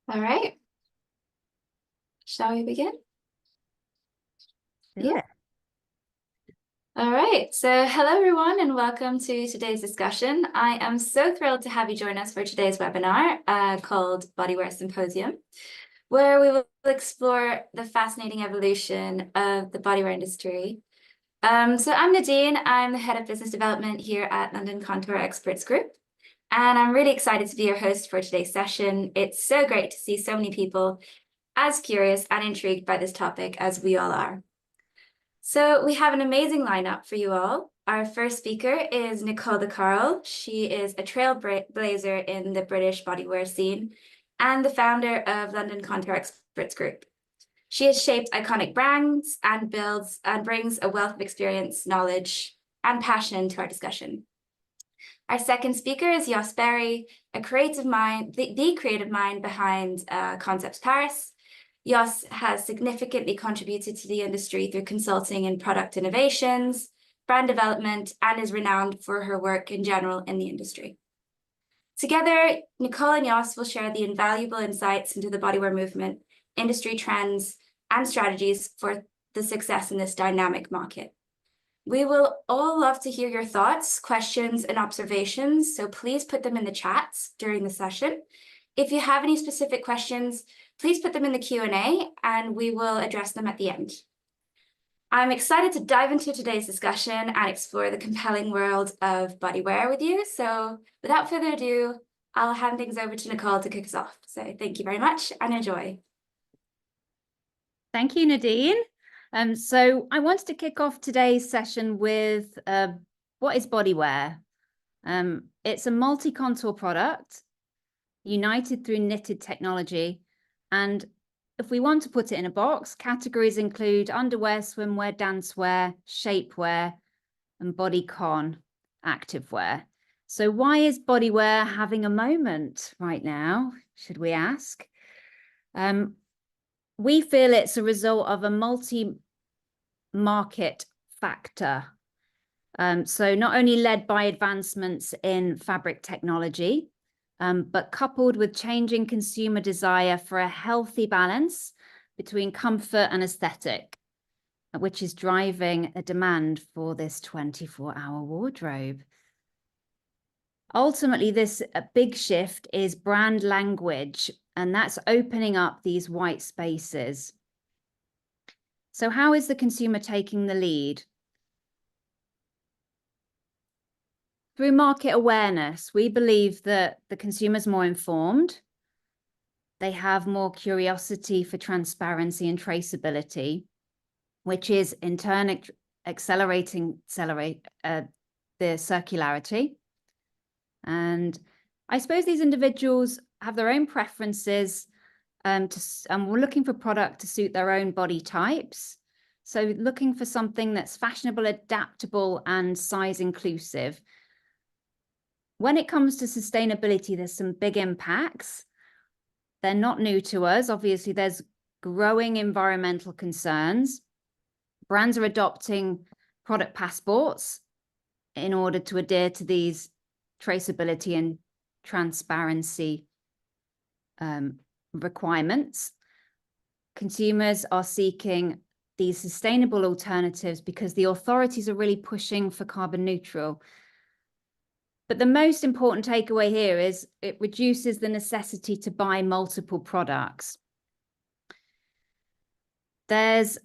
All right. Shall we begin? Yeah. All right. So hello, everyone, and welcome to today's discussion. I am so thrilled to have you join us for today's webinar called Bodywear Symposium, where we will explore the fascinating evolution of the bodywear industry. So I'm Nadine. I'm the head of business development here at London Contour Experts Group. And I'm really excited to be your host for today's session. It's so great to see so many people as curious and intrigued by this topic as we all are. So we have an amazing lineup for you all. Our first speaker is Nicole de Carl. She is a trailblazer in the British bodywear scene and the founder of London Contour Experts Group. She has shaped iconic brands and brings a wealth of experience, knowledge, and passion to our discussion. Our second speaker is Jos Berry, a creative mind, the creative mind behind Concepts Paris. Jos has significantly contributed to the industry through consulting and product innovations, brand development, and is renowned for her work in general in the industry. Together, Nicole and Jos will share the invaluable insights into the bodywear movement, industry trends, and strategies for the success in this dynamic market. We will all love to hear your thoughts, questions, and observations, so please put them in the chats during the session. If you have any specific questions, please put them in the Q&A and we will address them at the end. I'm excited to dive into today's discussion and explore the compelling world of bodywear with you. So without further ado, I'll hand things over to Nicole to kick us off. So thank you very much and enjoy. Thank you, Nadine. So I wanted to kick off today's session with what is bodywear? It's a multi-contour product united through knitted technology. And if we want to put it in a box, categories include underwear, swimwear, dancewear, shapewear, and bodycon activewear. So why is bodywear having a moment right now, should we ask? We feel it's a result of a multi-market factor. So not only led by advancements in fabric technology, but coupled with changing consumer desire for a healthy balance between comfort and aesthetic, which is driving a demand for this 24-hour wardrobe. Ultimately, this big shift is brand language, and that's opening up these white spaces. So how is the consumer taking the lead? Through market awareness, we believe that the consumer's more informed. They have more curiosity for transparency and traceability, which is in turn accelerating the circularity. And I suppose these individuals have their own preferences and we're looking for product to suit their own body types. So looking for something that's fashionable, adaptable, and size inclusive. When it comes to sustainability, there's some big impacts. They're not new to us. Obviously, there's growing environmental concerns. Brands are adopting product passports in order to adhere to these traceability and transparency requirements. Consumers are seeking these sustainable alternatives because the authorities are really pushing for carbon neutral. But the most important takeaway here is it reduces the necessity to buy multiple products. There's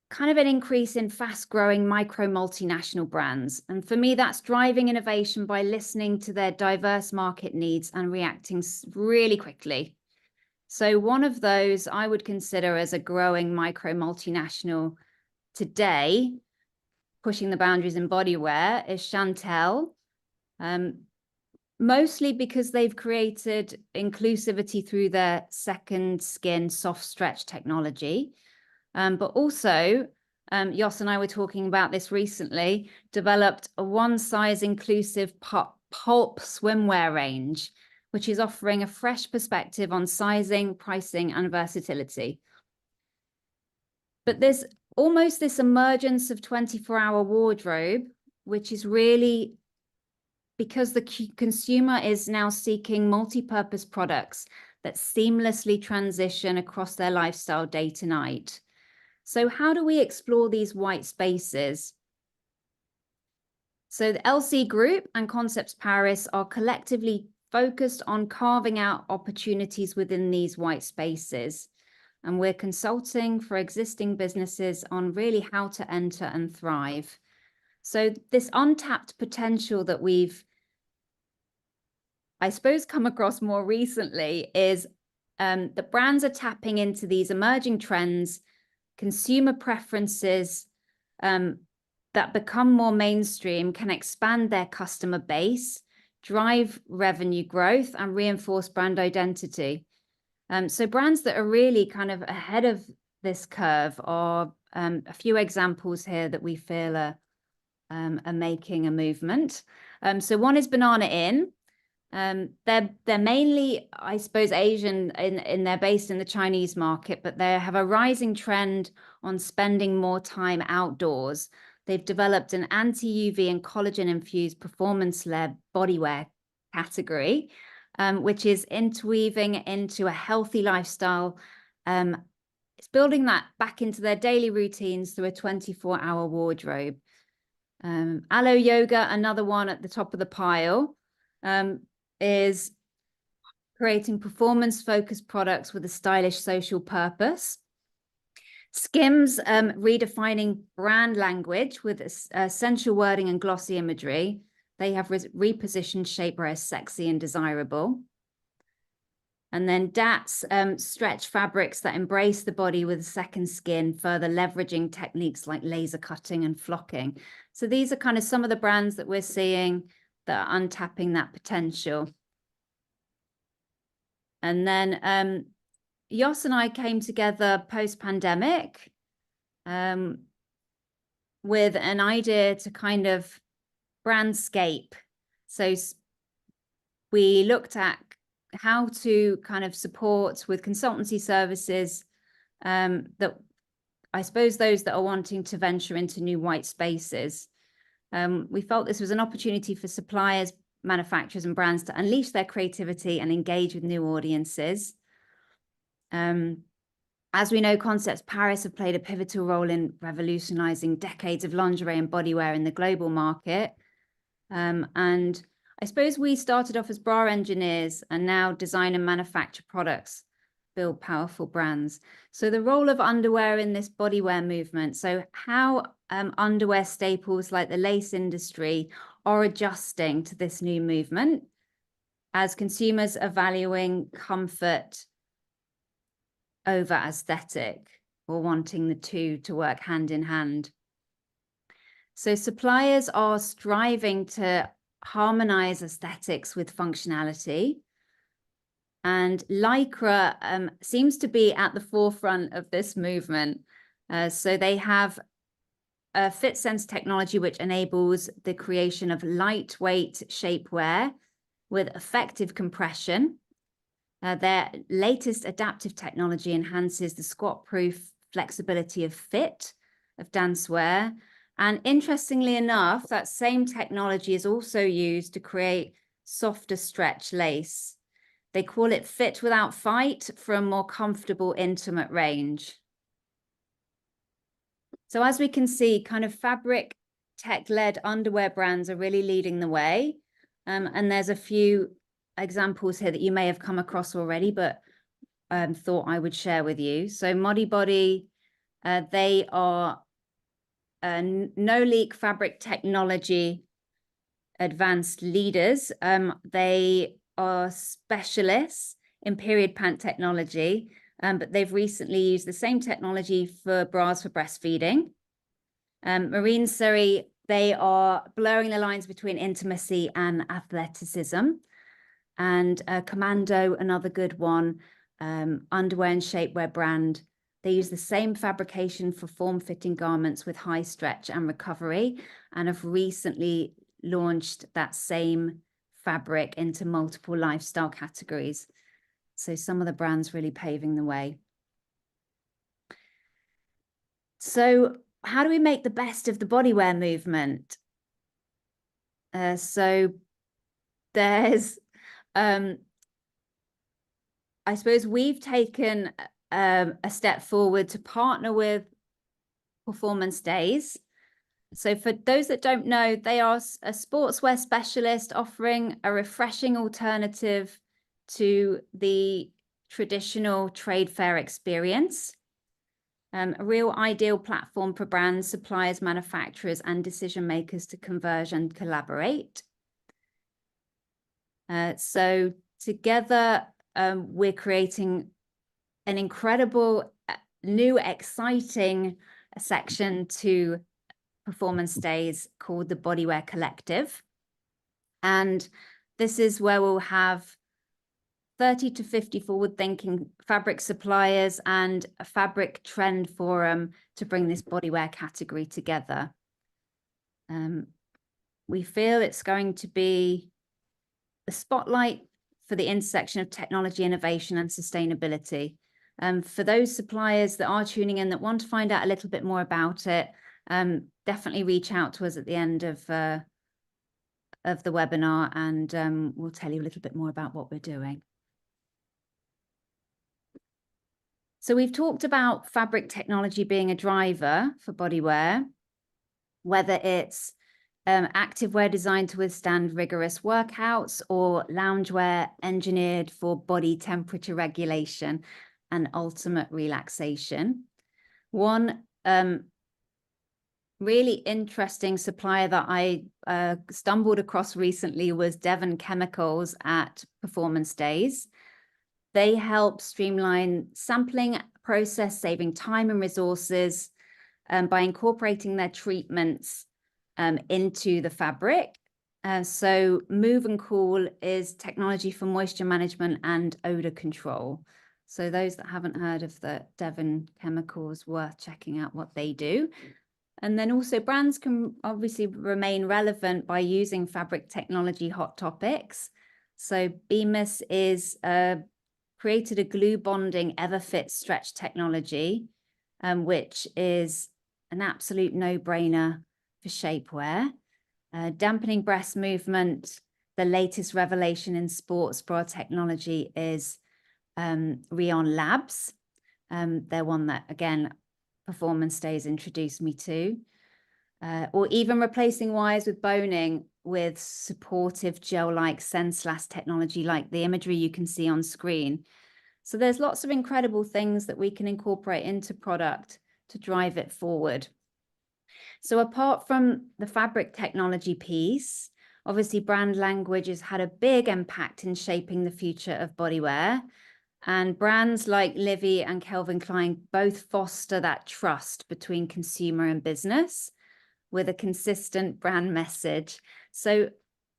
kind of an increase in fast-growing micro multinational brands. And for me, that's driving innovation by listening to their diverse market needs and reacting really quickly. So one of those I would consider as a growing micro multinational today, pushing the boundaries in bodywear, is Chantel. Mostly because they've created inclusivity through their second skin soft stretch technology. But also, Jos and I were talking about this recently, developed a one-size inclusive pulp swimwear range, which is offering a fresh perspective on sizing, pricing, and versatility. But there's almost this emergence of 24-hour wardrobe, which is really because the consumer is now seeking multi-purpose products that seamlessly transition across their lifestyle day to night. So how do we explore these white spaces? So the LC Group and Concepts Paris are collectively focused on carving out opportunities within these white spaces. And we're consulting for existing businesses on really how to enter and thrive. So this untapped potential that we've, I suppose, come across more recently is that brands are tapping into these emerging trends, consumer preferences that become more mainstream, can expand their customer base, drive revenue growth, and reinforce brand identity. So brands that are really kind of ahead of this curve are a few examples here that we feel are making a movement. So one is Banana Inn. They're mainly, I suppose, Asian they're based in the Chinese market, but they have a rising trend on spending more time outdoors. They've developed an anti-UV and collagen-infused performance-led bodywear category, which is interweaving into a healthy lifestyle. It's building that back into their daily routines through a 24-hour wardrobe. Alo Yoga, another one at the top of the pile, is creating performance-focused products with a stylish social purpose. Skims, redefining brand language with essential wording and glossy imagery. They have repositioned shapewear as sexy and desirable. And then DATS, stretch fabrics that embrace the body with a second skin, further leveraging techniques like laser cutting and flocking. So these are kind of some of the brands that we're seeing that are untapping that potential. And then Jos and I came together post-pandemic with an idea to kind of brandscape. So we looked at how to kind of support with consultancy services that I suppose those that are wanting to venture into new white spaces. We felt this was an opportunity for suppliers, manufacturers and brands to unleash their creativity and engage with new audiences. As we know, Concepts Paris have played a pivotal role in revolutionizing decades of lingerie and bodywear in the global market. And I suppose we started off as bra engineers and now design and manufacture products, build powerful brands. So the role of underwear in this bodywear movement. So how underwear staples like the lace industry are adjusting to this new movement as consumers are valuing comfort over aesthetic or wanting the two to work hand in hand. So suppliers are striving to harmonize aesthetics with functionality. And Lycra seems to be at the forefront of this movement. So they have a FitSense technology, which enables the creation of lightweight shapewear with effective compression. Their latest adaptive technology enhances the squat-proof flexibility of fit of dancewear. And interestingly enough, that same technology is also used to create softer stretch lace. They call it fit without fight for a more comfortable, intimate range. So as we can see, kind of fabric tech-led underwear brands are really leading the way. And there's a few examples here that you may have come across already, but thought I would share with you. So Modibody, they are no-leak fabric technology advanced leaders. They are specialists in period pant technology, but they've recently used the same technology for bras for breastfeeding. Marine Surrey, they are blurring the lines between intimacy and athleticism. And Commando, another good one, underwear and shapewear brand. They use the same fabrication for form-fitting garments with high stretch and recovery, and have recently launched that same fabric into multiple lifestyle categories. So some of the brands really paving the way. So how do we make the best of the bodywear movement? So there's, I suppose we've taken a step forward to partner with Performance Days. So for those that don't know, they are a sportswear specialist offering a refreshing alternative to the traditional trade fair experience. A real ideal platform for brands, suppliers, manufacturers, and decision makers to converge and collaborate. So together, we're creating an incredible, new, exciting section to Performance Days called the Bodywear Collective. And this is where we'll have 30 to 50 forward-thinking fabric suppliers and a fabric trend forum to bring this bodywear category together. We feel it's going to be the spotlight for the intersection of technology, innovation, and sustainability. For those suppliers that are tuning in that want to find out a little bit more about it, definitely reach out to us at the end of the webinar, and we'll tell you a little bit more about what we're doing. So we've talked about fabric technology being a driver for bodywear, whether it's activewear designed to withstand rigorous workouts or loungewear engineered for body temperature regulation and ultimate relaxation. One really interesting supplier that I stumbled across recently was Devon Chemicals at Performance Days. They help streamline sampling process, saving time and resources by incorporating their treatments into the fabric. So Move and Cool is technology for moisture management and odor control. So those that haven't heard of the Devon Chemicals, worth checking out what they do. And then also brands can obviously remain relevant by using fabric technology hot topics. So Bemis is created a glue bonding EverFit stretch technology, which is an absolute no-brainer for shapewear. Dampening breast movement, the latest revelation in sports bra technology is Rion Labs. They're one that, again, Performance Days introduced me to. Or even replacing wires with boning with supportive gel-like Senslast technology, like the imagery you can see on screen. So there's lots of incredible things that we can incorporate into product to drive it forward. So apart from the fabric technology piece, obviously brand language has had a big impact in shaping the future of bodywear. And brands like Livy and Calvin Klein both foster that trust between consumer and business with a consistent brand message. So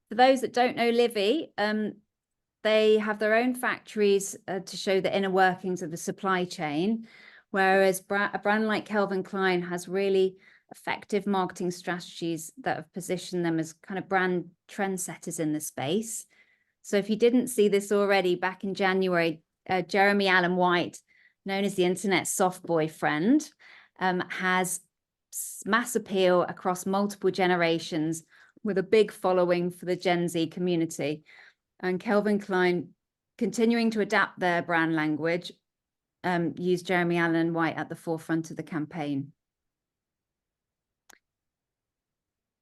for those that don't know Livy, they have their own factories to show the inner workings of the supply chain, whereas a brand like Calvin Klein has really effective marketing strategies that have positioned them as kind of brand trendsetters in the space. So if you didn't see this already, back in January, Jeremy Allen White, known as the internet's soft boyfriend, has mass appeal across multiple generations with a big following for the Gen Z community. And Calvin Klein, continuing to adapt their brand language, used Jeremy Allen White at the forefront of the campaign.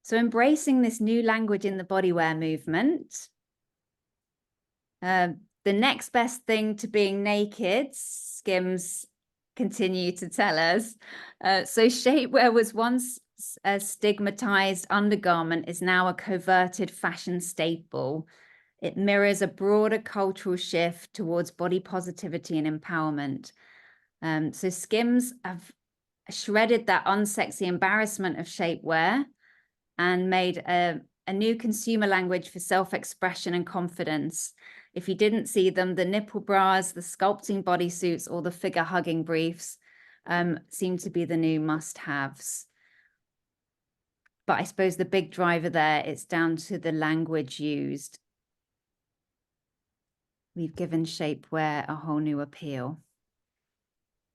So embracing this new language in the bodywear movement, the next best thing to being naked, Skims continue to tell us. So shapewear was once a stigmatized undergarment, is now a coveted fashion staple. It mirrors a broader cultural shift towards body positivity and empowerment. So Skims have shredded that unsexy embarrassment of shapewear and made a new consumer language for self-expression and confidence. If you didn't see them, the nipple bras, the sculpting bodysuits, or the figure hugging briefs seem to be the new must-haves. But I suppose the big driver there, it's down to the language used. We've given shapewear a whole new appeal.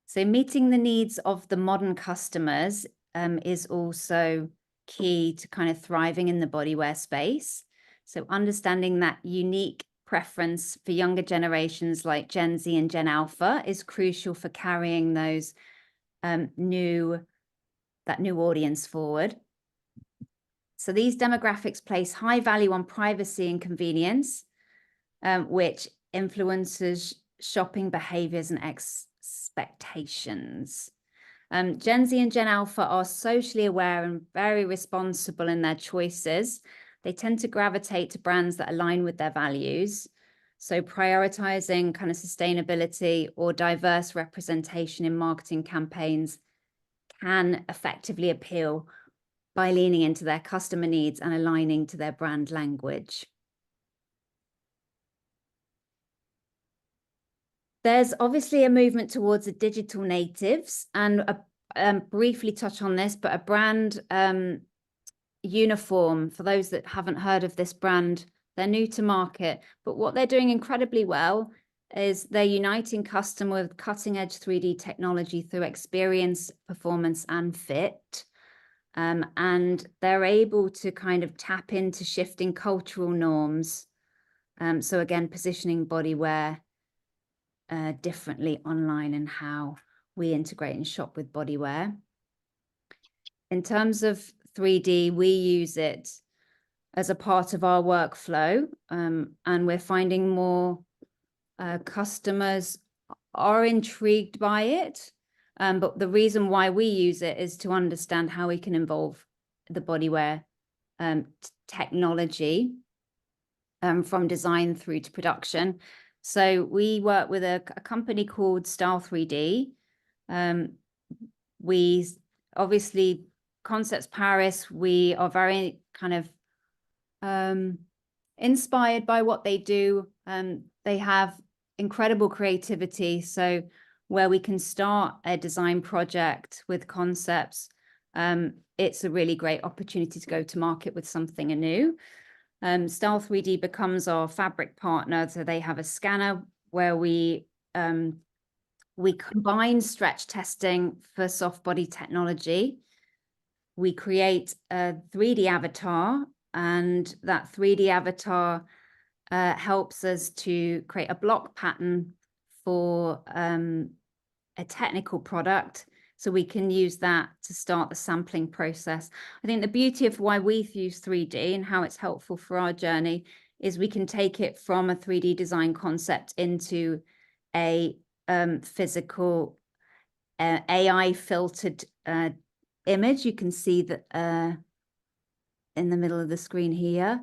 So meeting the needs of the modern customers is also key to kind of thriving in the bodywear space. So understanding that unique preference for younger generations like Gen Z and Gen Alpha is crucial for carrying those new audience forward. So these demographics place high value on privacy and convenience, which influences shopping behaviors and expectations. Gen Z and Gen Alpha are socially aware and very responsible in their choices. They tend to gravitate to brands that align with their values. So prioritizing kind of sustainability or diverse representation in marketing campaigns can effectively appeal by leaning into their customer needs and aligning to their brand language. There's obviously a movement towards the digital natives, and briefly touch on this, but a brand uniform, for those that haven't heard of this brand, they're new to market, but what they're doing incredibly well is they're uniting customer with cutting edge 3D technology through experience, performance, and fit. And they're able to kind of tap into shifting cultural norms. So again, positioning Bodywear differently online and how we integrate and shop with Bodywear. In terms of 3D, we use it as a part of our workflow, and we're finding more customers are intrigued by it. But the reason why we use it is to understand how we can involve the Bodywear technology from design through to production. So we work with a company called Style 3D. We obviously, Concepts Paris, we are very kind of inspired by what they do. They have incredible creativity. So where we can start a design project with concepts, it's a really great opportunity to go to market with something anew. Style 3D becomes our fabric partner. So they have a scanner where we combine stretch testing for soft body technology. We create a 3D avatar, and that 3D avatar helps us to create a block pattern for a technical product. So we can use that to start the sampling process. I think the beauty of why we use 3D and how it's helpful for our journey is we can take it from a 3D design concept into a physical AI filtered image. You can see that in the middle of the screen here,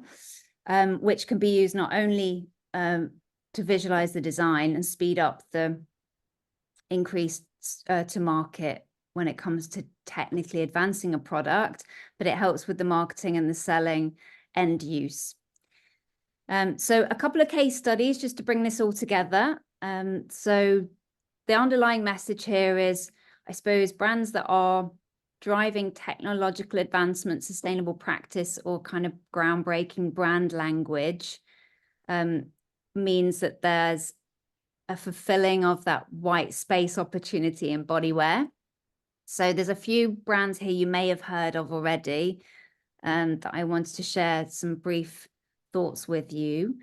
which can be used not only to visualize the design and speed up the increase to market when it comes to technically advancing a product, but it helps with the marketing and the selling end use. So a couple of case studies just to bring this all together. So the underlying message here is, I suppose, brands that are driving technological advancement, sustainable practice, or kind of groundbreaking brand language means that there's a fulfilling of that white space opportunity in Bodywear. So there's a few brands here you may have heard of already, that I wanted to share some brief thoughts with you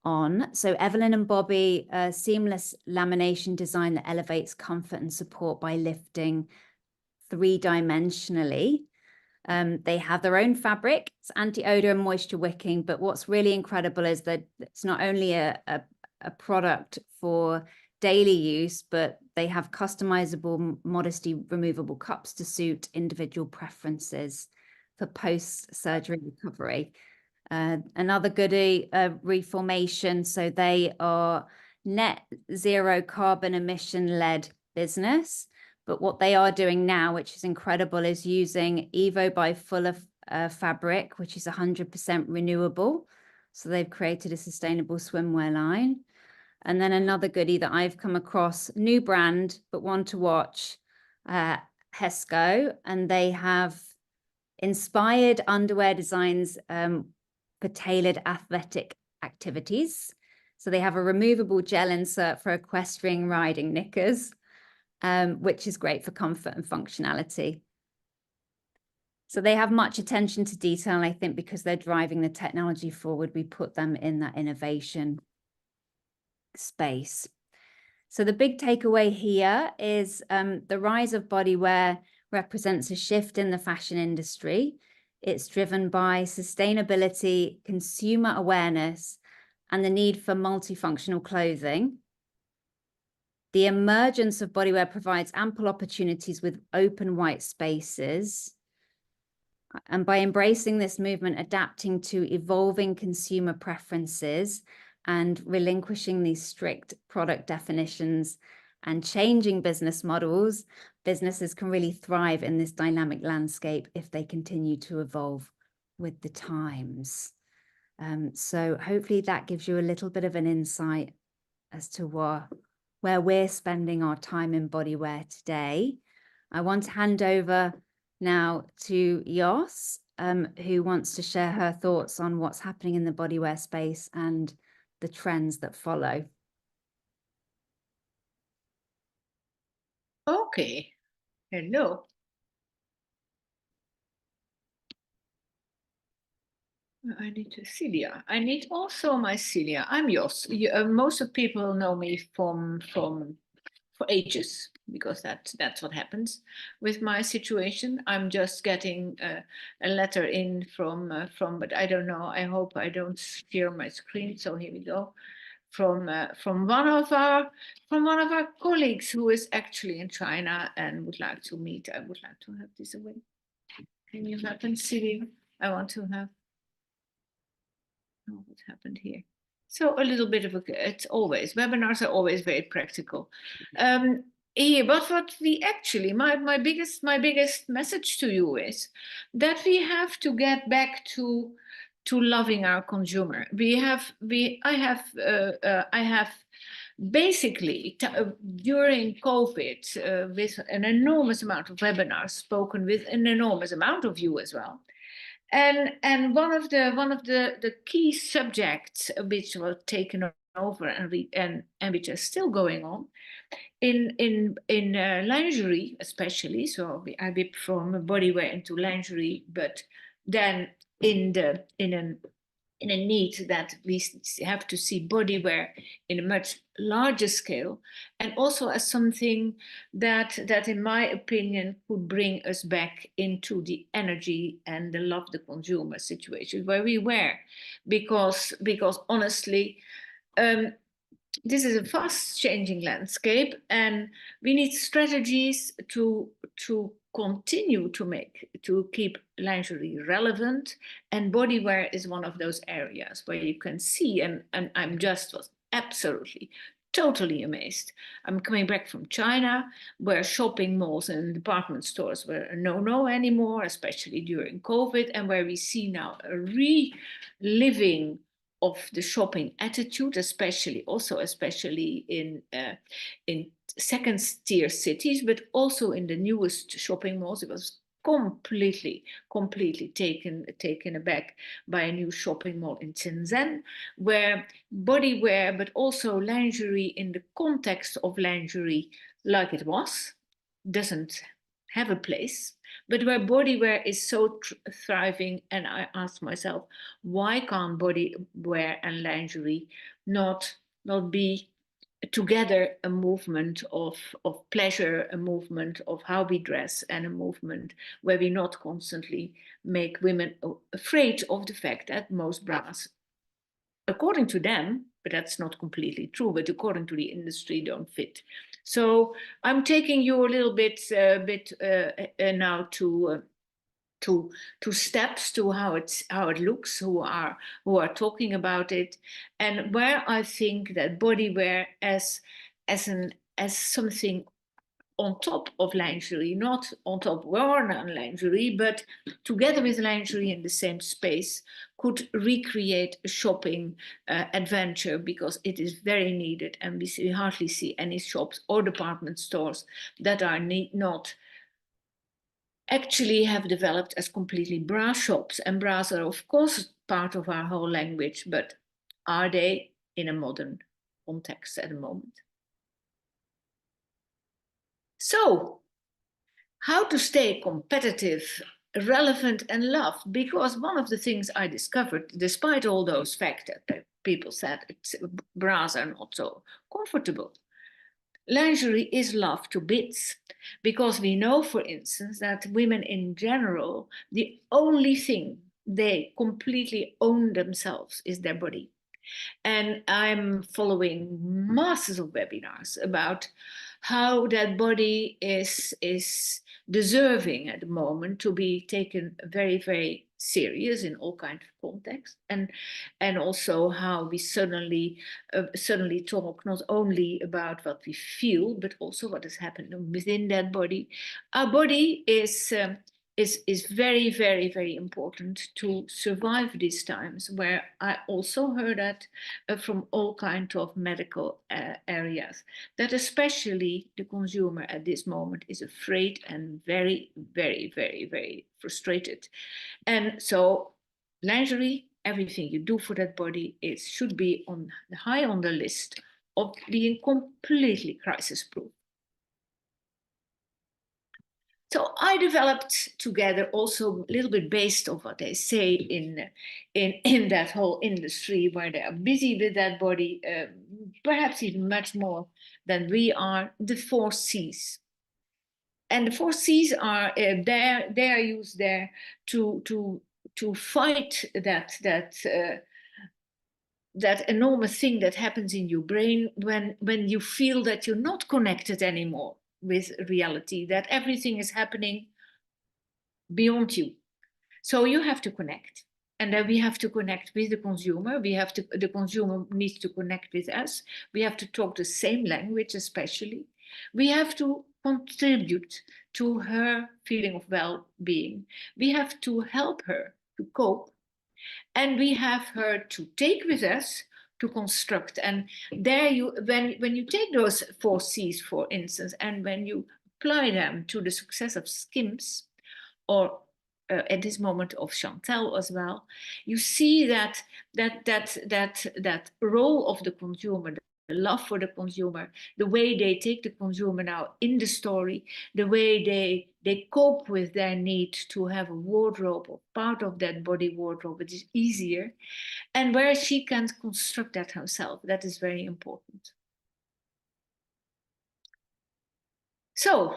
on. So Evelyn and Bobby, a seamless lamination design that elevates comfort and support by lifting three-dimensionally. They have their own fabric. It's anti-odor and moisture wicking, but what's really incredible is that it's not only a product for daily use, but they have customizable, modesty removable cups to suit individual preferences for post-surgery recovery. Another goodie, Reformation. So they are net zero carbon emission led business. But what they are doing now, which is incredible, is using Evo by Fuller fabric, which is 100% renewable. So they've created a sustainable swimwear line. And then another goodie that I've come across, new brand, but one to watch, Hesco. And they have inspired underwear designs for tailored athletic activities. So they have a removable gel insert for equestrian riding knickers, which is great for comfort and functionality. So they have much attention to detail. And I think because they're driving the technology forward, we put them in that innovation space. So the big takeaway here is the rise of bodywear represents a shift in the fashion industry. It's driven by sustainability, consumer awareness, and the need for multifunctional clothing. The emergence of bodywear provides ample opportunities with open white spaces. And by embracing this movement, adapting to evolving consumer preferences and relinquishing these strict product definitions and changing business models, businesses can really thrive in this dynamic landscape if they continue to evolve with the times. So hopefully that gives you a little bit of an insight as to where we're spending our time in bodywear today. I want to hand over now to Jos, who wants to share her thoughts on what's happening in the bodywear space and the trends that follow. Okay, hello. I need to Celia. I need also my Celia. I'm Jos. Most of people know me from for ages, because that's what happens with my situation. I'm just getting a letter in from, but I don't know. I hope I don't share my screen. So here we go. From one of our colleagues who is actually in China and would like to meet. I would like to have this away. Can you happen, Siri? I want to have. Oh, what happened here? So a little bit of it's always, webinars are always very practical. Here, but what we actually, my biggest message to you is that we have to get back to loving our consumer. I have basically during COVID with an enormous amount of webinars, spoken with an enormous amount of you as well. And one of the key subjects which were taken over and which are still going on in lingerie especially. So I went from bodywear into lingerie, but then in a need that we have to see bodywear in a much larger scale, and also as something that in my opinion could bring us back into the energy and the love the consumer situation where we were, because honestly this is a fast changing landscape, and we need strategies to continue to keep lingerie relevant, and bodywear is one of those areas where you can see, and I'm just was absolutely totally amazed. I'm coming back from China, where shopping malls and department stores were a no-no anymore, especially during COVID, and where we see now a reliving of the shopping attitude, especially in second tier cities, but also in the newest shopping malls. It was completely taken aback by a new shopping mall in Shenzhen, where bodywear, but also lingerie in the context of lingerie, like it was, doesn't have a place, but where bodywear is so thriving. And I asked myself, why can't bodywear and lingerie not be together a movement of pleasure, a movement of how we dress, and a movement where we not constantly make women afraid of the fact that most bras, according to them, but that's not completely true, but according to the industry, don't fit. So I'm taking you a little bit now to steps to how it looks, who are talking about it, and where I think that bodywear as something on top of lingerie, not on top worn on lingerie, but together with lingerie in the same space, could recreate a shopping adventure, because it is very needed, and we hardly see any shops or department stores that are not actually have developed as completely bra shops. And bras are of course part of our whole language, but are they in a modern context at the moment? So how to stay competitive relevant and loved, because one of the things I discovered, despite all those factors that people said bras are not so comfortable, lingerie is loved to bits, because we know, for instance, that women in general, the only thing they completely own themselves is their body. And I'm following masses of webinars about how that body is deserving at the moment to be taken very, very serious in all kinds of contexts, and also how we suddenly talk not only about what we feel, but also what is happening within that body. Our body is very, very, very important to survive these times, where I also heard that from all kinds of medical areas, that especially the consumer at this moment is afraid and very, very, very, very frustrated. And so lingerie, everything you do for that body, it should be high on the list of being completely crisis-proof. So I developed together, also a little bit based on what they say in that whole industry, where they are busy with that body, perhaps even much more than we are, the 4 C's. And the 4 C's are they are used there to fight that enormous thing that happens in your brain when you feel that you're not connected anymore with reality, that everything is happening beyond you. So you have to connect, and then we have to connect with the consumer. The consumer needs to connect with us. We have to talk the same language, especially. We have to contribute to her feeling of well-being. We have to help her to cope, and we have her to take with us to construct. And there when you take those 4 C's, for instance, and when you apply them to the success of Skims, or at this moment of Chantel as well, you see that role of the consumer, the love for the consumer, the way they take the consumer now in the story, the way they cope with their need to have a wardrobe, or part of that body wardrobe, which is easier, and where she can construct that herself. That is very important. So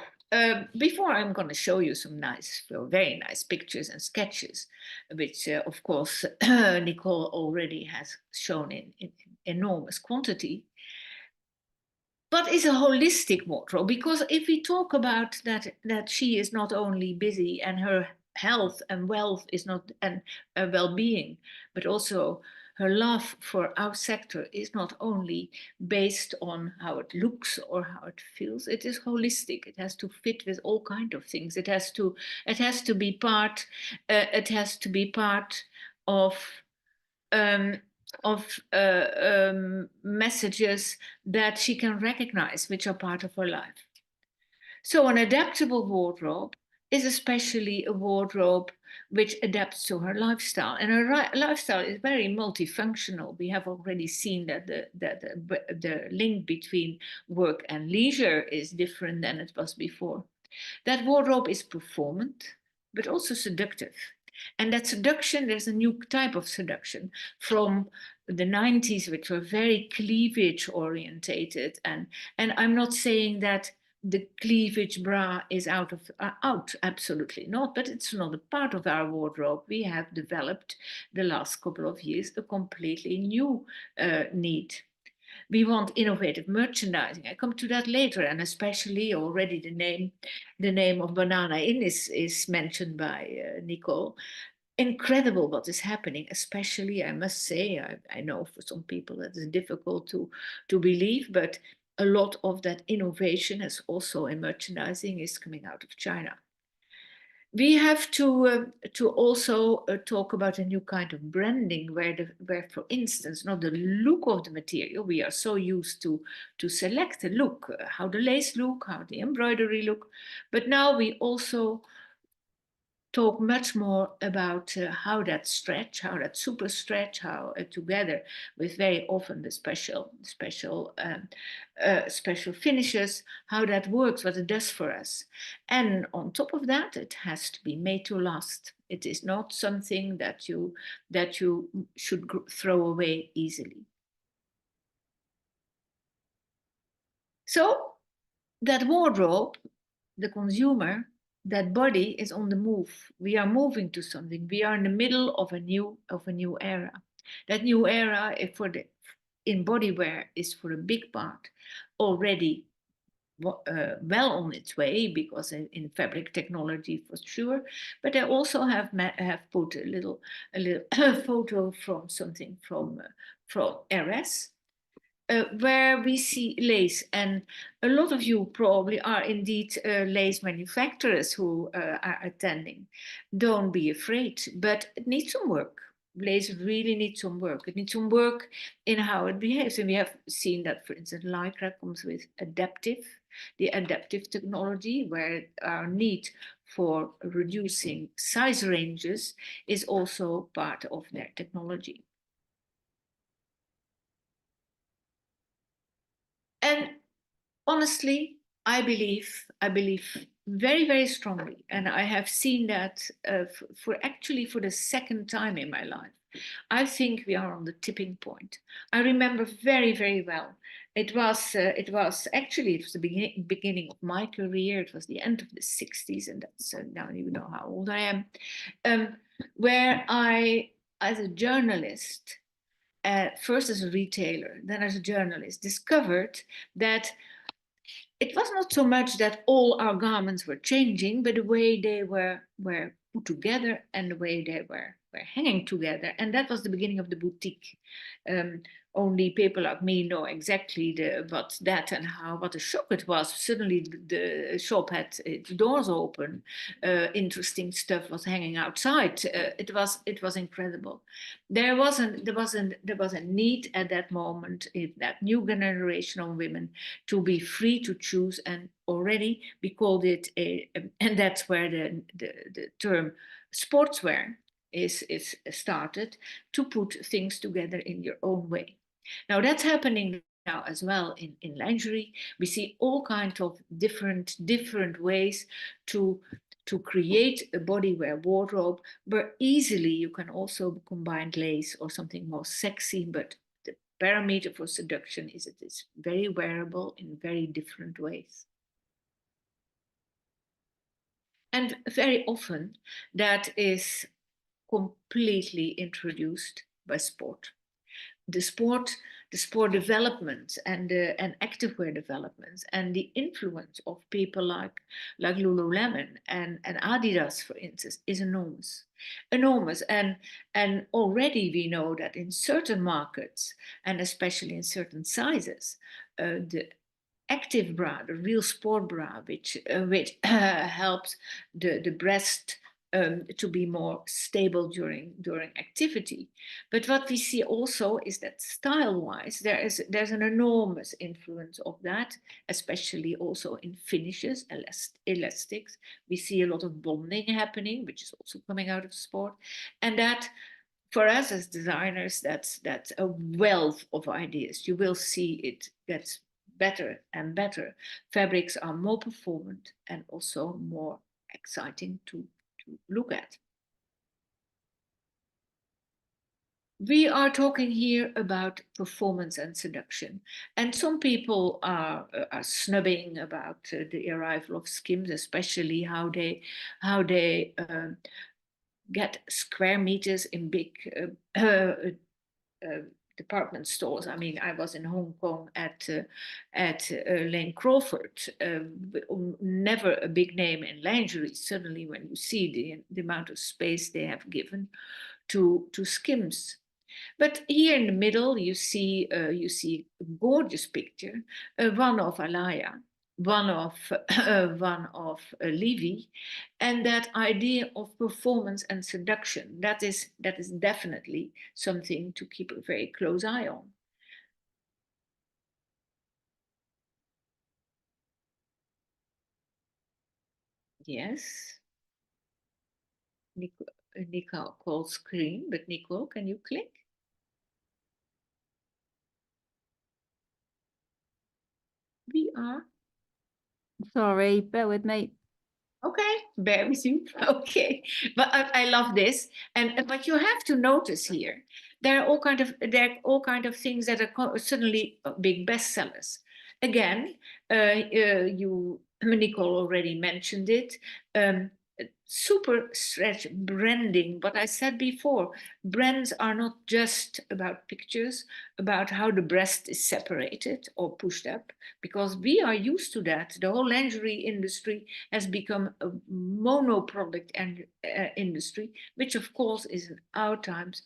before I'm going to show you some very nice pictures and sketches, which of course Nicole already has shown in enormous quantity, but it's a holistic wardrobe, because if we talk about that she is not only busy, and her health and wealth is not, and well-being, but also her love for our sector is not only based on how it looks or how it feels. It is holistic. It has to fit with all kinds of things. It has to be part. It has to be part of messages that she can recognize, which are part of her life. So an adaptable wardrobe is especially a wardrobe which adapts to her lifestyle. And her lifestyle is very multifunctional. We have already seen that the link between work and leisure is different than it was before. That wardrobe is performant, but also seductive. And that seduction, there's a new type of seduction from the 90s, which were very cleavage orientated. And I'm not saying that the cleavage bra is out, absolutely not, but it's not a part of our wardrobe. We have developed the last couple of years a completely new need. We want innovative merchandising. I come to that later, and especially already the name of Banana Inn is mentioned by Nicole. Incredible what is happening, especially, I must say, I know for some people that is difficult to believe, but a lot of that innovation is also in merchandising is coming out of China. We have to also talk about a new kind of branding, where, for instance, not the look of the material. We are so used to select the look, how the lace look, how the embroidery look, but now we also talk much more about how that stretch, how that super stretch, how together with very often the special finishes, how that works, what it does for us. And on top of that, it has to be made to last. It is not something that you should throw away easily. So that wardrobe, the consumer, that body is on the move. We are moving to something. We are in the middle of a new era. That new era in bodywear is for a big part already well on its way, because in fabric technology for sure. But I also have put a little photo from something from RS, where we see lace, and a lot of you probably are indeed lace manufacturers who are attending. Don't be afraid, but it needs some work. Lace really needs some work. It needs some work in how it behaves, and we have seen that, for instance, Lycra comes with the adaptive technology, where our need for reducing size ranges is also part of their technology. And honestly, I believe very, very strongly, and I have seen that for the second time in my life. I think we are on the tipping point. I remember very, very well. It was the beginning of my career. It was the end of the 60s, and that's now you know how old I am. Where I, as a journalist, first as a retailer, then as a journalist, discovered that it was not so much that all our garments were changing, but the way they were put together and the way they were hanging together. And that was the beginning of the boutique. Only people like me know exactly what a shock it was. Suddenly the shop had its doors open. Interesting stuff was hanging outside. It was incredible. There was a need at that moment in that new generation of women to be free to choose, and already we called it and that's where the term sportswear is started, to put things together in your own way. Now that's happening now as well in lingerie. We see all kinds of different ways to create a bodywear wardrobe, where easily you can also combine lace or something more sexy, but the parameter for seduction is it is very wearable in very different ways. And very often that is completely introduced by sport. The sport development and activewear developments, and the influence of people like Lululemon and Adidas, for instance, is enormous. And already we know that in certain markets, and especially in certain sizes, the active bra, the real sport bra, which helps the breast to be more stable during activity. But what we see also is that style-wise, there's an enormous influence of that, especially also in finishes, elastics. We see a lot of bonding happening, which is also coming out of sport, and that, for us as designers, that's a wealth of ideas. You will see it gets better and better. Fabrics are more performant and also more exciting to look at. We are talking here about performance and seduction, and some people are snubbing about the arrival of skims, especially how they get square meters in big department stores. I mean, I was in Hong Kong at Lane Crawford, never a big name in lingerie. Suddenly, when you see the amount of space they have given to skims. But here in the middle, you see a gorgeous picture, one of Alaya, one of Levy, and that idea of performance and seduction. That is definitely something to keep a very close eye on. Yes. Nicole's screen, but Nicole, can you click? We are. Sorry, bear with me. Okay, bear with you. Okay, but I love this, and but you have to notice here there are all kind of things that are suddenly big bestsellers. Again, you Nicole already mentioned it. Um, Super stretch branding. What I said before, brands are not just about pictures, about how the breast is separated or pushed up, because we are used to that. The whole lingerie industry has become a mono product and industry, which of course is in our times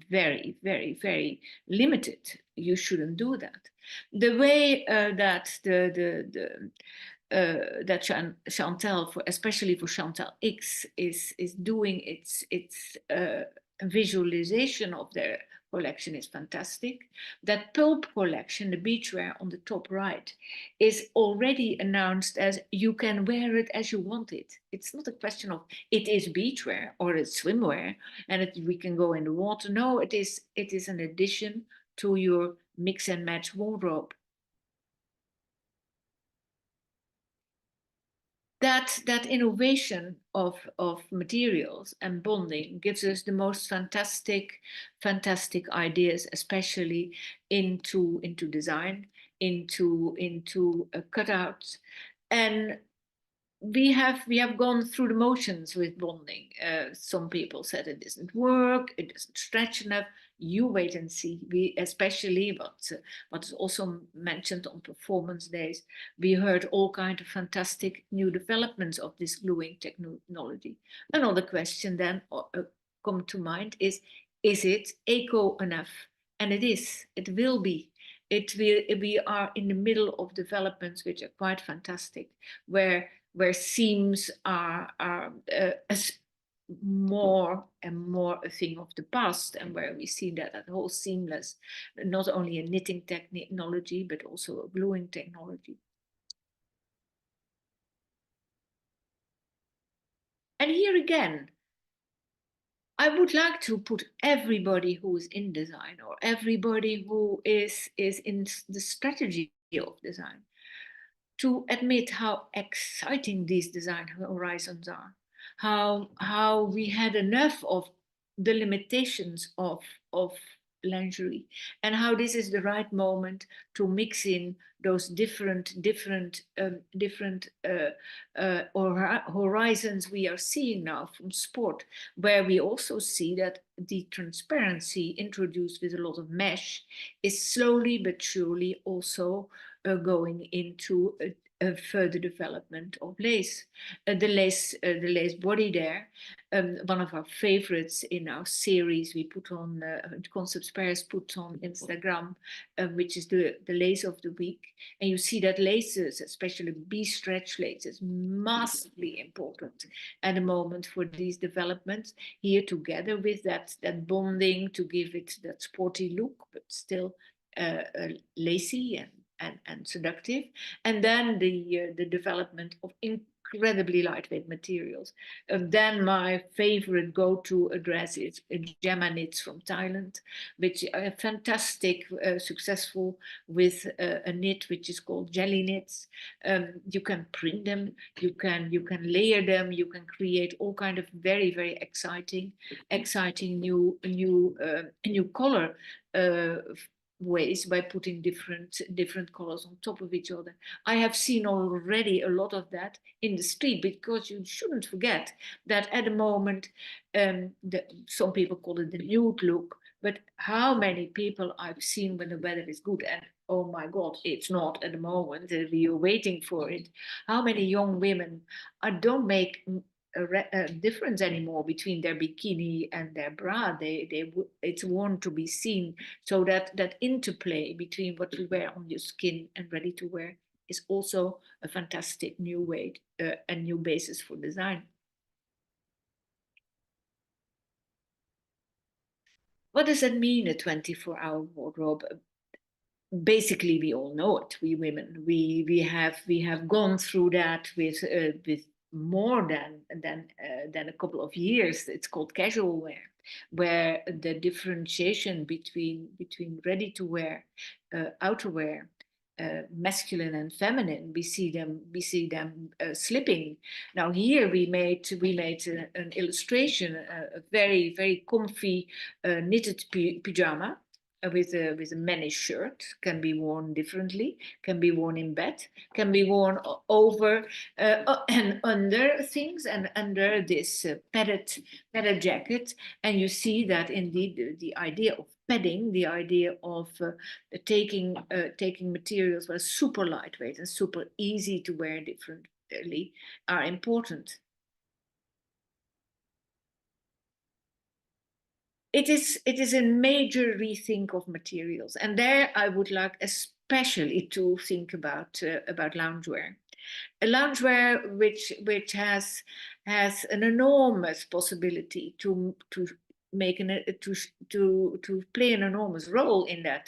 very, very, very limited. You shouldn't do that. The way that that Chantel, for especially for Chantel X, is doing its visualization of their collection is fantastic. That pulp collection, the beachwear on the top right, is already announced as you can wear it as you want it. It's not a question of it is beachwear or it's swimwear and we can go in the water. No, it is an addition to your mix and match wardrobe. That innovation of materials and bonding gives us the most fantastic ideas, especially into design, into cutouts. And we have gone through the motions with bonding. Some people said it doesn't work, it doesn't stretch enough. You wait and see. We especially what is also mentioned on performance days. We heard all kind of fantastic new developments of this gluing technology. Another question then come to mind is it eco enough? And it is. It will be. We are in the middle of developments which are quite fantastic, where seams are more and more a thing of the past, and where we see that whole seamless, not only a knitting technology, but also a gluing technology. And here again, I would like to put everybody who is in design or everybody who is in the strategy of design to admit how exciting these design horizons are, how we had enough of the limitations of lingerie, and how this is the right moment to mix in those different horizons we are seeing now from sport, where we also see that the transparency introduced with a lot of mesh is slowly but surely also going into a further development of lace. The lace body there, one of our favorites in our series we put on, Concepts Paris put on Instagram, which is the lace of the week. And you see that laces, especially B-stretch laces, massively important at the moment for these developments. Here together with that bonding to give it that sporty look, but still lacy and seductive. And then the development of incredibly lightweight materials. Then my favorite go-to address is Gemma knits from Thailand, which are fantastic, successful with a knit which is called jelly knits. You can print them, you can layer them, you can create all kind of very, very exciting new color ways by putting different colors on top of each other. I have seen already a lot of that in the street, because you shouldn't forget that at the moment, some people call it the nude look, but how many people I've seen when the weather is good, and oh my God, it's not at the moment, we are waiting for it. How many young women don't make a difference anymore between their bikini and their bra. It's worn to be seen. So that interplay between what you wear on your skin and ready to wear is also a fantastic new way, a new basis for design. What does that mean, a 24-hour wardrobe? Basically, we all know it. We women, we have gone through that with more than a couple of years. It's called casual wear, where the differentiation between ready to wear, outerwear, masculine and feminine, we see them slipping. Now here we made an illustration, a very comfy knitted pyjama with a mannish shirt, can be worn differently, can be worn in bed, can be worn over and under things, and under this padded jacket. And you see that indeed the idea of padding, the idea of taking materials that are super lightweight and super easy to wear differently are important. It is a major rethink of materials, and there I would like especially to think about loungewear. A loungewear which has an enormous possibility to make to play an enormous role in that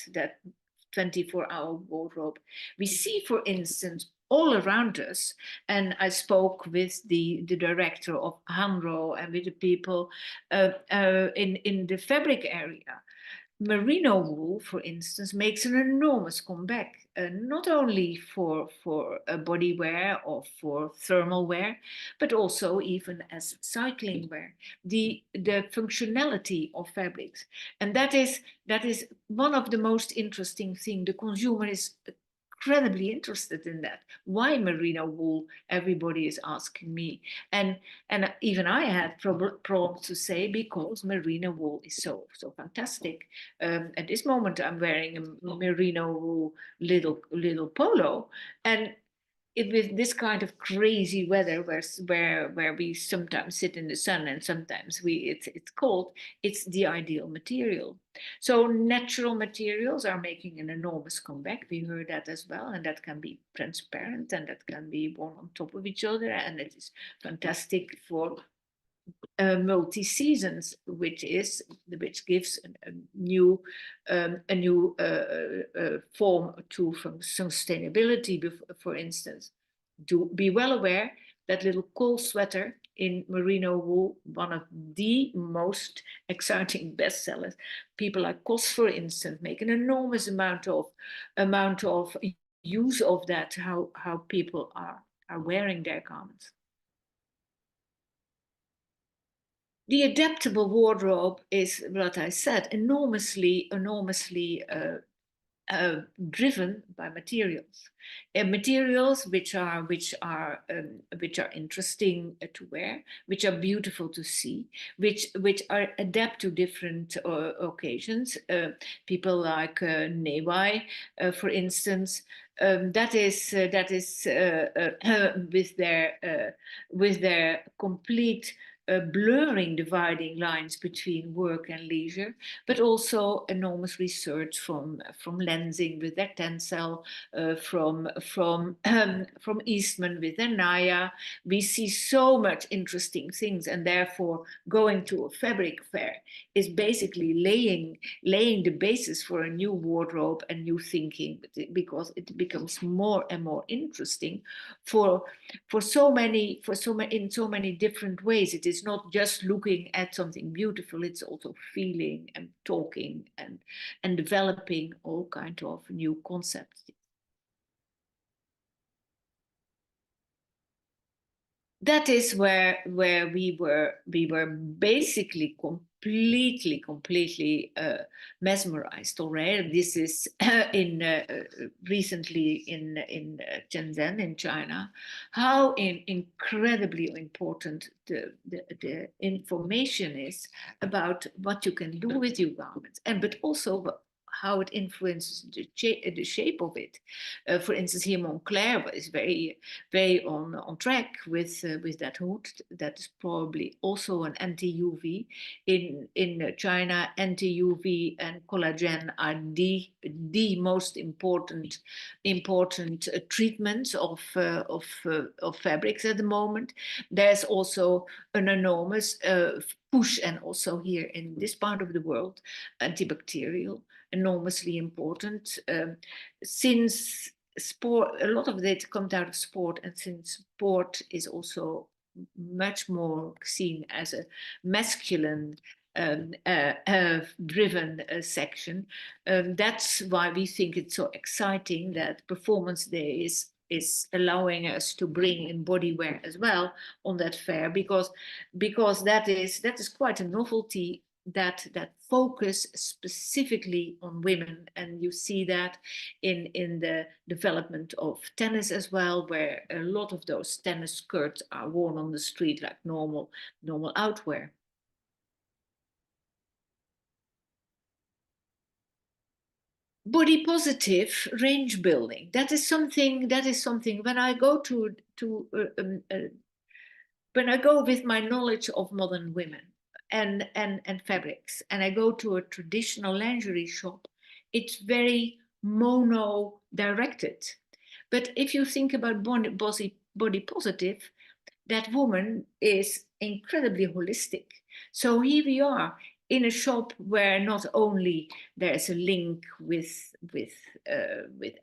24-hour wardrobe. We see, for instance, all around us, and I spoke with the director of Hanro and with the people in the fabric area. Merino wool, for instance, makes an enormous comeback, not only for body wear or for thermal wear, but also even as cycling wear. The functionality of fabrics, and that is one of the most interesting things. The consumer is incredibly interested in that. Why merino wool? Everybody is asking me, and even I had problems to say, because merino wool is so fantastic. At this moment, I'm wearing a merino wool little polo, and with this kind of crazy weather where we sometimes sit in the sun and sometimes it's cold, it's the ideal material. So natural materials are making an enormous comeback. We heard that as well, and that can be transparent and that can be worn on top of each other, and it is fantastic for multi-seasons, which gives a new form to sustainability. For instance, do be well aware that little coal sweater in merino wool, one of the most exciting bestsellers. People like COS, for instance, make an enormous amount of use of that. How people are wearing their garments. The adaptable wardrobe is, what I said, enormously driven by materials, materials which are interesting to wear, which are beautiful to see, which are adapt to different occasions. People like Newai, for instance, that is with their complete blurring, dividing lines between work and leisure, but also enormous research from Lensing with their Tencel, from Eastman with their Naya. We see so much interesting things, and therefore going to a fabric fair is basically laying the basis for a new wardrobe and new thinking, because it becomes more and more interesting in so many different ways. It is not just looking at something beautiful, it's also feeling and talking and developing all kinds of new concepts. That is where we were basically completely mesmerized already. This is recently in Shenzhen in China, how incredibly important the information is about what you can do with your garments, but also how it influences the shape of it. For instance, here Montclair is very on track with that hood. That is probably also an anti-UV. In China, anti-UV and collagen are the most important treatments of fabrics at the moment. There's also an enormous push, and also here in this part of the world, antibacterial, enormously important, since sport, a lot of it comes out of sport, and since sport is also much more seen as a masculine driven section. That's why we think it's so exciting that Performance Day is allowing us to bring in bodywear as well on that fair, because that is quite a novelty, that focus specifically on women. And you see that in the development of tennis as well, where a lot of those tennis skirts are worn on the street like normal outwear. Body positive range building, that is something when I go when I go with my knowledge of modern women and fabrics, and I go to a traditional lingerie shop, it's very mono directed. But if you think about body positive, that woman is incredibly holistic. So here we are in a shop where not only there's a link with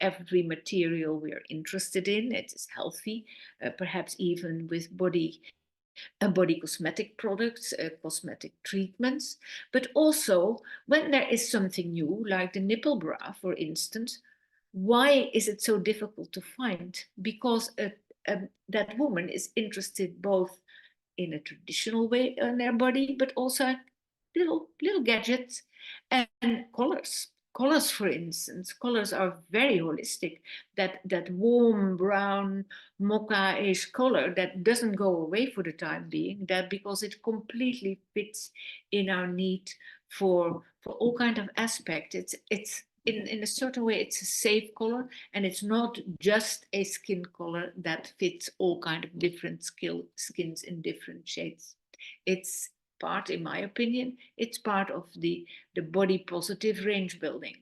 every material we are interested in, it is healthy, perhaps even with body cosmetic products, cosmetic treatments, but also when there is something new, like the nipple bra, for instance, why is it so difficult to find? Because that woman is interested both in a traditional way on their body, but also little gadgets and colors. Colors, for instance, colors are very holistic. That warm brown mocha-ish color that doesn't go away for the time being, that because it completely fits in our need for all kind of aspects. It's in a certain way, it's a safe color, and it's not just a skin color that fits all kind of different skins in different shades. It's part, in my opinion, it's part of the body positive range building.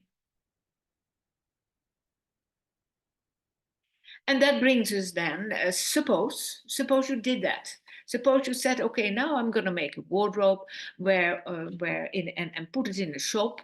And that brings us then, suppose you did that. Suppose you said, okay, now I'm going to make a wardrobe and put it in a shop.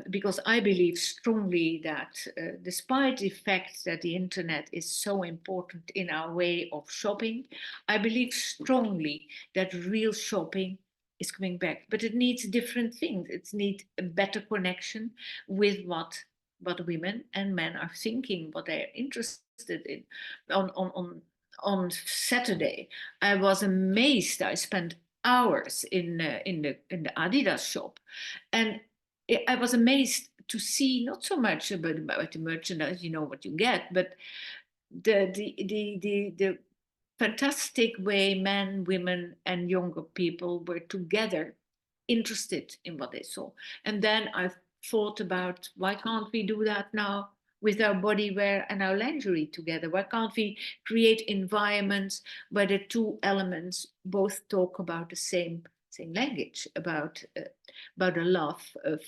Because I believe strongly that despite the fact that the internet is so important in our way of shopping, I believe strongly that real shopping is coming back. But it needs different things. It needs a better connection with what women and men are thinking, what they're interested in. On Saturday, I was amazed. I spent hours in the Adidas shop, and I was amazed to see not so much about the merchandise, you know what you get, but the fantastic way men, women, and younger people were together, interested in what they saw. And then I thought about, why can't we do that now with our bodywear and our lingerie together? Why can't we create environments where the two elements both talk about the same language, about a love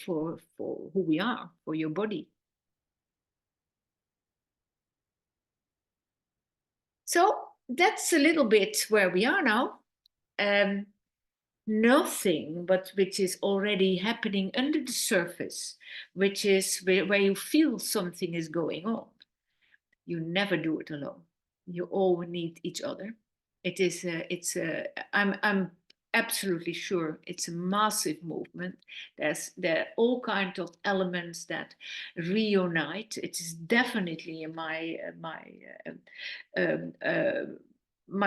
for who we are, for your body? So that's a little bit where we are now. Nothing but which is already happening under the surface, which is where you feel something is going on. You never do it alone. You all need each other. I'm absolutely sure it's a massive movement. There are all kinds of elements that reunite. It is definitely in my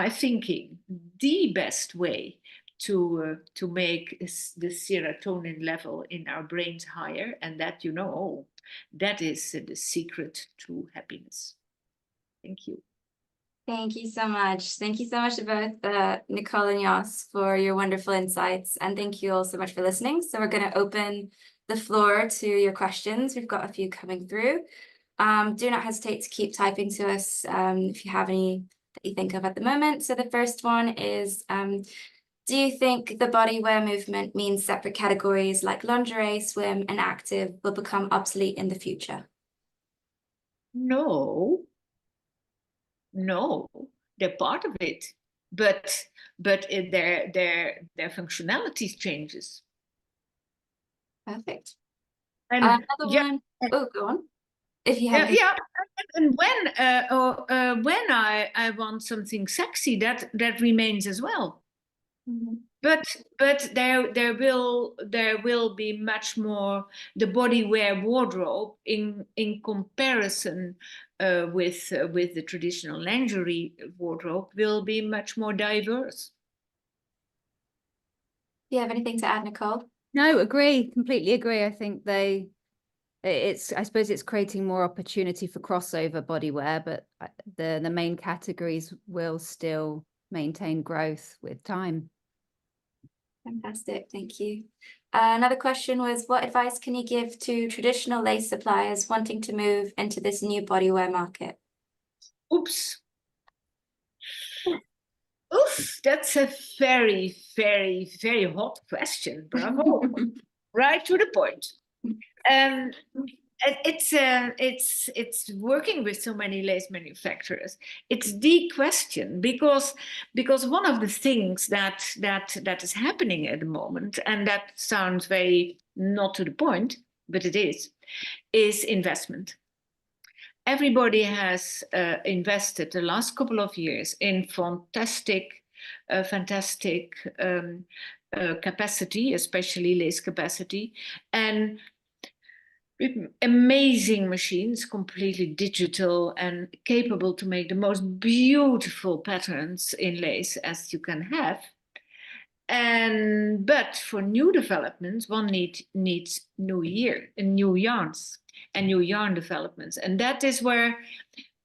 thinking the best way to make the serotonin level in our brains higher, and that that is the secret to happiness. Thank you. Thank you so much. Thank you so much to both Nicole and Jos for your wonderful insights. And thank you all so much for listening. So we're going to open the floor to your questions. We've got a few coming through. Do not hesitate to keep typing to us if you have any that you think of at the moment. So the first one is, do you think the bodywear movement means separate categories like lingerie, swim, and active will become obsolete in the future? No, they're part of it, but their functionality changes. Perfect. And Another one. Oh, go on. If you have. And when I want something sexy, that remains as well. Mhm. But there will be much more. The bodywear wardrobe in comparison with the traditional lingerie wardrobe will be much more diverse. Do you have anything to add, Nicole? No, agree, completely agree. I think I suppose it's creating more opportunity for crossover bodywear, but the main categories will still maintain growth with time. Fantastic, thank you. Another question was, what advice can you give to traditional lace suppliers wanting to move into this new bodywear market? Oops. Oof, that's a very, very, very hot question. Bravo. Right to the point. And it's working with so many lace manufacturers. It's the question because one of the things that is happening at the moment, and that sounds very not to the point, but it is investment. Everybody has invested the last couple of years in fantastic capacity, especially lace capacity, and amazing machines, completely digital and capable to make the most beautiful patterns in lace as you can have. But for new developments, one needs new yarns and new yarn developments, and that is where.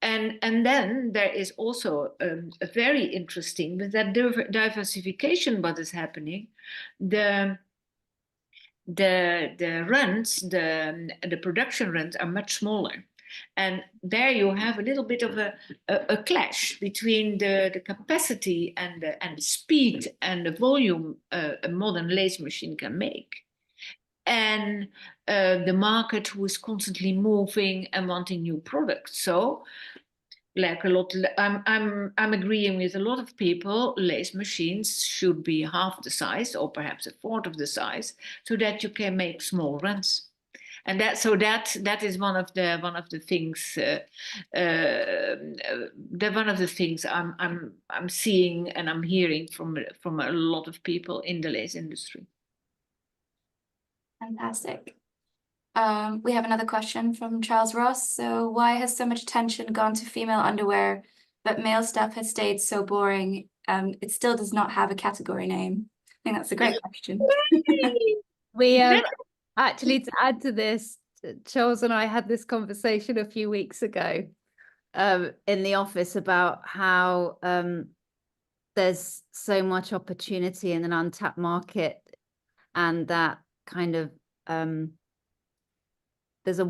And then there is also a very interesting with that diversification what is happening. The runs, the production runs are much smaller, and there you have a little bit of a clash between the capacity and the speed and the volume a modern lace machine can make, and the market who is constantly moving and wanting new products. So like a lot, I'm agreeing with a lot of people. Lace machines should be half the size, or perhaps a fourth of the size, so that you can make small runs. And that is one of the things. One of the things I'm seeing and I'm hearing from a lot of people in the lace industry. Fantastic. We have another question from Charles Ross. So why has so much attention gone to female underwear, but male stuff has stayed so boring? It still does not have a category name. I think that's a great question. We actually, to add to this, Charles and I had this conversation a few weeks ago in the office about how there's so much opportunity in an untapped market, and that kind of there's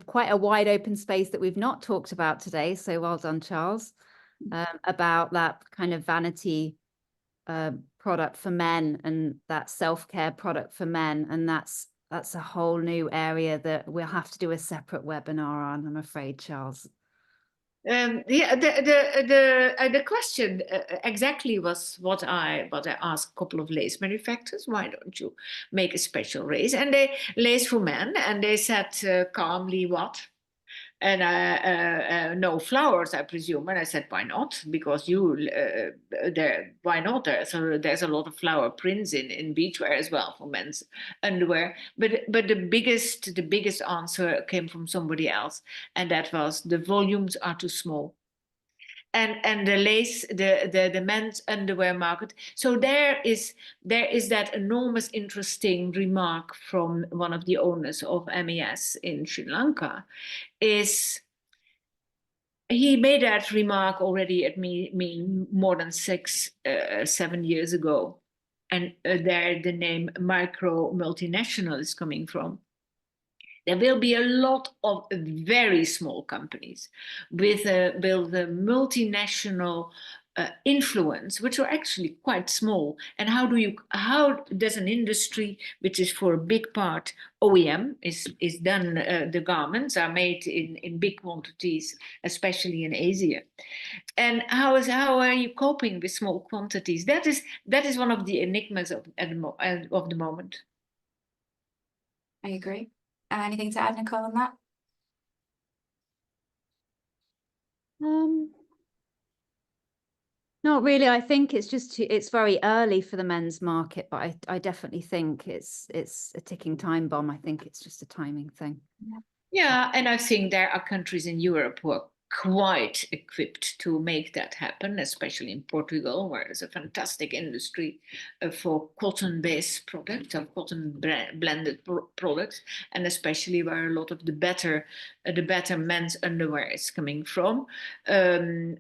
quite a wide open space that we've not talked about today. So well done, Charles, about that kind of vanity product for men and that self-care product for men, and that's a whole new area that we'll have to do a separate webinar on, I'm afraid, Charles. Yeah, the question exactly was what I asked a couple of lace manufacturers. Why don't you make a special lace lace for men? And they said calmly, what? And no flowers, I presume. And I said, why not? Because why not? There's a lot of flower prints in beachwear as well for men's underwear. But the biggest answer came from somebody else, and that was the volumes are too small. And the lace, the men's underwear market. So there is that enormous interesting remark from one of the owners of MES in Sri Lanka. He made that remark already at me more than 7 years ago, and there the name micro multinational is coming from. There will be a lot of very small companies with a multinational influence, which are actually quite small. And how does an industry, which is for a big part OEM, is done, the garments are made in big quantities, especially in Asia. And how are you coping with small quantities? That is one of the enigmas of the moment. I agree. Anything to add, Nicole, on that? Not really. I think it's just it's very early for the men's market, but I definitely think it's a ticking time bomb. I think it's just a timing thing. Yeah, and I think there are countries in Europe who are quite equipped to make that happen, especially in Portugal, where there's a fantastic industry for cotton-based products or cotton-blended products, and especially where a lot of the better men's underwear is coming from. But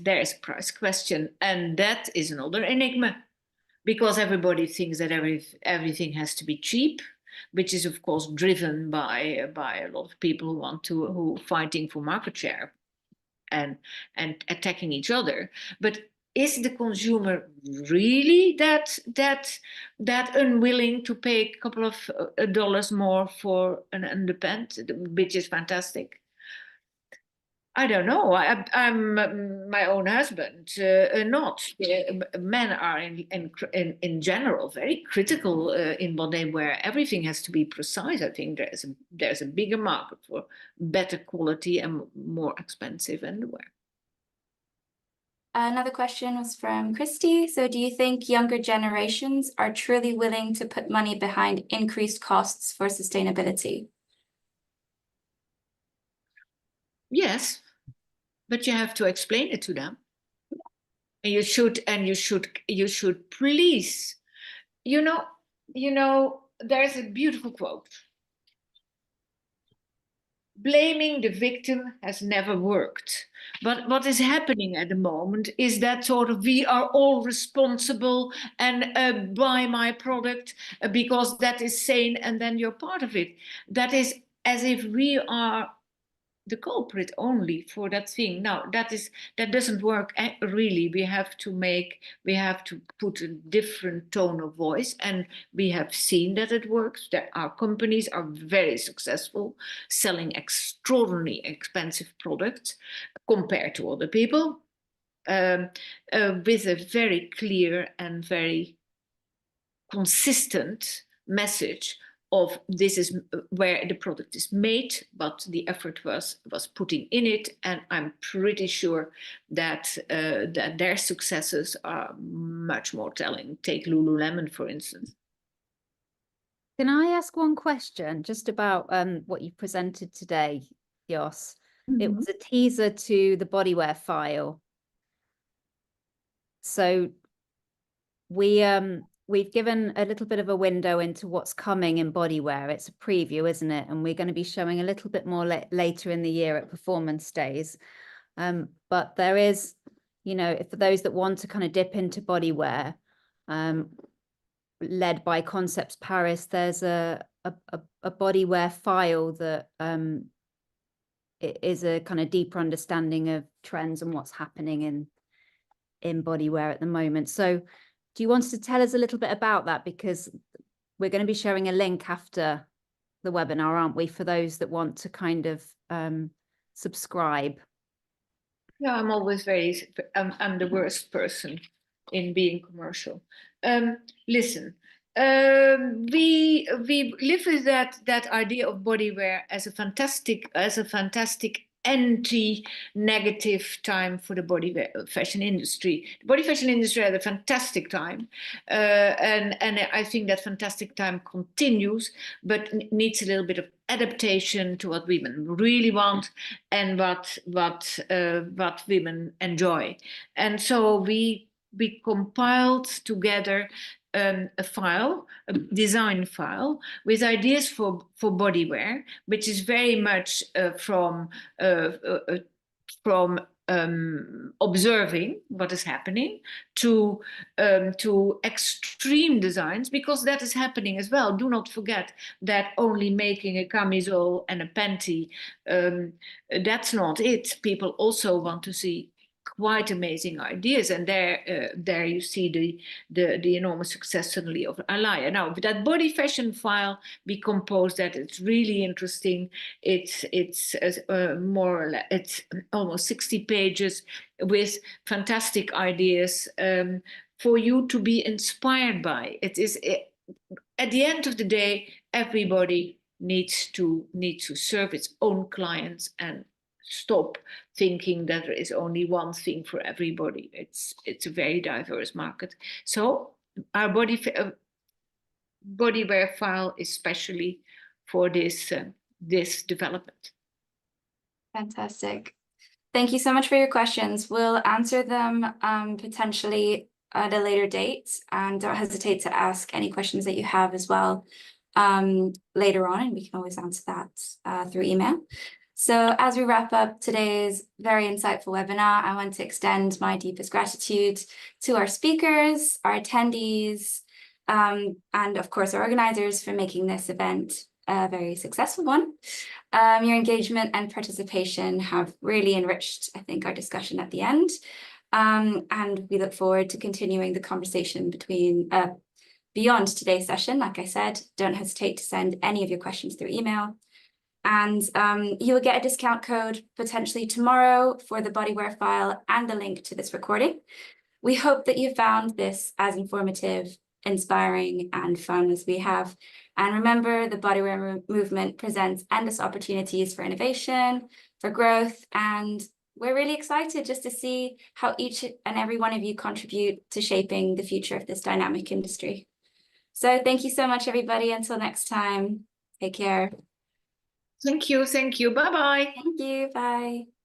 there's a price question, and that is another enigma, because everybody thinks that everything has to be cheap, which is of course driven by a lot of people who fighting for market share and attacking each other. But is the consumer really that unwilling to pay a couple of dollars more for an underpant, which is fantastic? I don't know. I'm my own husband. Not men are in general very critical in what they wear. Everything has to be precise. I think there's a bigger market for better quality and more expensive underwear. Another question was from Christy. So do you think younger generations are truly willing to put money behind increased costs for sustainability? Yes, but you have to explain it to them. And you should please, you know, there's a beautiful quote. Blaming the victim has never worked. But what is happening at the moment is that sort of we are all responsible and buy my product because that is sane and then you're part of it. That is as if we are the culprit only for that thing. Now that doesn't work really. We have to put a different tone of voice, and we have seen that it works. That our companies are very successful selling extraordinarily expensive products compared to other people, with a very clear and very consistent message of this is where the product is made, but the effort was putting in it, and I'm pretty sure that that their successes are much more telling. Take Lululemon, for instance. Can I ask one question just about what you presented today, Jos? It was a teaser to the Bodywear file. So we've given a little bit of a window into what's coming in Bodywear. It's a preview, isn't it? And we're going to be showing a little bit more later in the year at Performance Days. But there is, you know, for those that want to kind of dip into Bodywear, led by Concepts Paris, there's a Bodywear file that it is a kind of deeper understanding of trends and what's happening in Bodywear at the moment. So do you want to tell us a little bit about that? Because we're going to be sharing a link after the webinar, aren't we, for those that want to kind of subscribe? Yeah, I'm always I'm the worst person in being commercial. Listen, we live with that idea of Bodywear as a fantastic anti-negative time for the body fashion industry. The body fashion industry had a fantastic time, and I think that fantastic time continues, but needs a little bit of adaptation to what women really want and what women enjoy. And so we compiled together a file, a design file with ideas for Bodywear, which is very much from observing what is happening to extreme designs, because that is happening as well. Do not forget that only making a camisole and a panty, that's not it. People also want to see quite amazing ideas, and there you see the enormous success suddenly of Alaya. Now, with that body fashion file, we composed that. It's really interesting. It's more or less, it's almost 60 pages with fantastic ideas for you to be inspired by. At the end of the day, everybody needs to serve its own clients and stop thinking that there is only one thing for everybody. It's a very diverse market. So our bodywear file is specially for this this development. Fantastic. Thank you so much for your questions. We'll answer them potentially at a later date, and don't hesitate to ask any questions that you have as well later on, and we can always answer that through email. So as we wrap up today's very insightful webinar, I want to extend my deepest gratitude to our speakers, our attendees, and of course our organizers for making this event a very successful one. Your engagement and participation have really enriched, I think, our discussion at the end. And we look forward to continuing the conversation beyond today's session. Like I said, don't hesitate to send any of your questions through email. And you will get a discount code potentially tomorrow for the Bodywear file and the link to this recording. We hope that you found this as informative, inspiring, and fun as we have. And remember, the Bodywear movement presents endless opportunities for innovation, for growth, and we're really excited just to see how each and every one of you contribute to shaping the future of this dynamic industry. So thank you so much, everybody. Until next time, take care. Thank you. Bye-bye. Thank you. Bye.